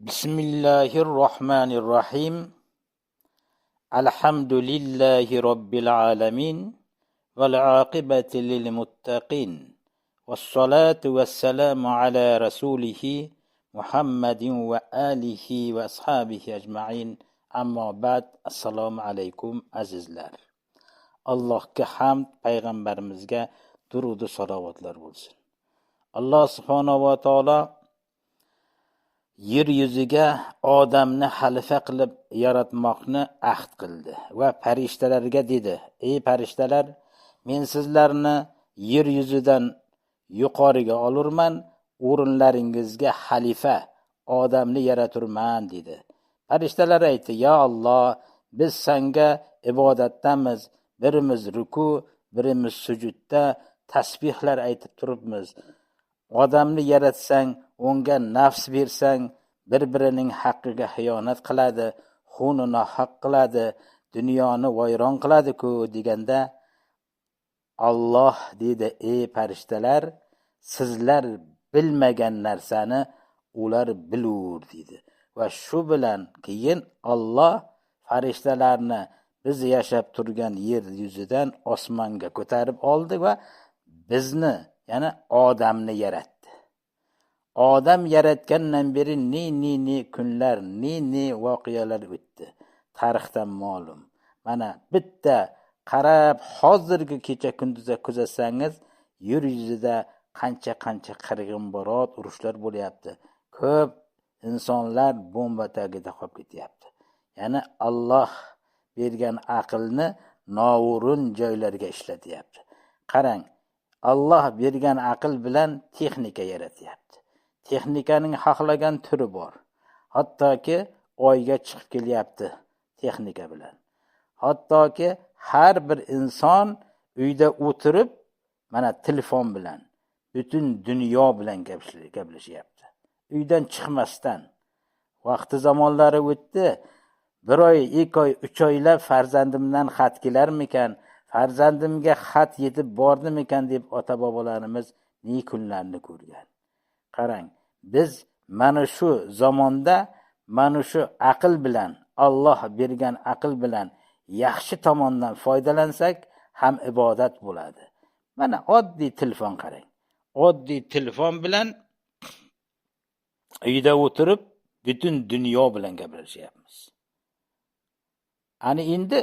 Bismillahirrahmanirrahim. Elhamdülillahi Rabbil alemin. Vel aqibeti lil muttaqin. Vessalatu vesselamu ala Resulihi Muhammedin ve alihi ve ashabihi ecmaîn. Amma ba'd. Assalomu alaykum azizlar. Allohga hamd, payg'ambarimizga durud va salovatlar bo'lsin. Alloh subhanahu va taolo yer yuziga odamni xalifa qilib yaratmoqni ahd qildi va farishtalarga dedi: "Ey farishtalar, men sizlarni yer yuzidan yuqoriga olurman, o'rinlaringizga xalifa odamni yaraturman" dedi. Farishtalar aytdi: "Ya Alloh, biz senga ibodatdamiz, birimiz ruku, birimiz sujudda tasbihlar aytib turibmiz. Odamni yaratsang, unga nafs bersang, bir-birining haqqiga xiyonat qiladi, xunini haq qiladi, dunyoni vayron qiladi-ku" deganda Alloh dedi: "Ey farishtalar, sizlar bilmagan narsani ular bilur" dedi. Va shu bilan keyin Alloh farishtalarni biz yashab turgan yer yuzidan osmonga ko'tarib oldi va bizni, ya'ni odamni yaratdi. Odam yaratgandan beri ne kunlar, ne voqealar o'tdi. Tarixdan ma'lum. Mana bitta qarab hozirgi kecha kunduzga kuzatsangiz, yer yuzida qancha qirg'inbarot urushlar bo'lyapti. Ko'p insonlar bomba tagida qolib ketyapti. Ya'ni Alloh bergan aqlni noo'rin joylarga ishlatyapti. Qarang, Alloh bergan aql bilan texnika yaratyapti. Texnikaning xohlagan turi bor. Hattoki oyga chiqib kelyapti texnika bilan. Hattoki har bir inson uyda o'tirib, mana telefon bilan butun dunyo bilan gaplashyapti. Uydan chiqmasdan. Vaqti zamonlari o'tdi. 1 oy, 2 oy, 3 oylab farzandimdan xat kelarmikan, farzandimga xat yetib bordimikan deb ota-bobolarimiz ne kunlarni ko'rgan. Qarang, biz mana shu zamonda, mana shu aql bilan, Alloh bergan aql bilan yaxshi tomondan foydalansak ham ibodat bo'ladi. Mana oddiy telefon qarang. Oddiy telefon bilan uyda o'tirib butun dunyo bilan gaplashyapmiz. Ani endi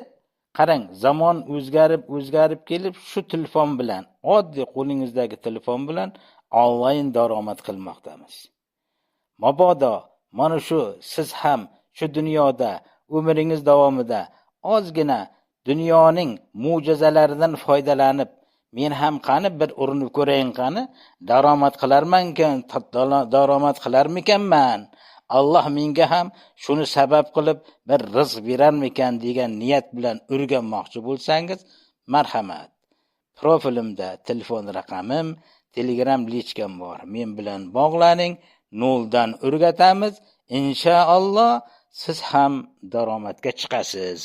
qarang, zamon o'zgarib kelib, shu telefon bilan, oddiy qo'lingizdagi telefon bilan onlayn daromad qilmoqdamiz. Mabodo mana shu siz ham shu dunyoda umringiz davomida ozgina dunyoning mo'jizalaridan foydalanib, men ham qani bir urinib ko'rayin, qani daromad qilarmikanman, Alloh menga ham shuni sabab qilib bir rizq berarmikan degan niyat bilan o'rganmoqchi bo'lsangiz, marhamat. Profilimda telefon raqamim, Telegram lichkam bor. Men bilan bog'laning, noldan o'rgatamiz. Inshaalloh siz ham daromadga chiqasiz.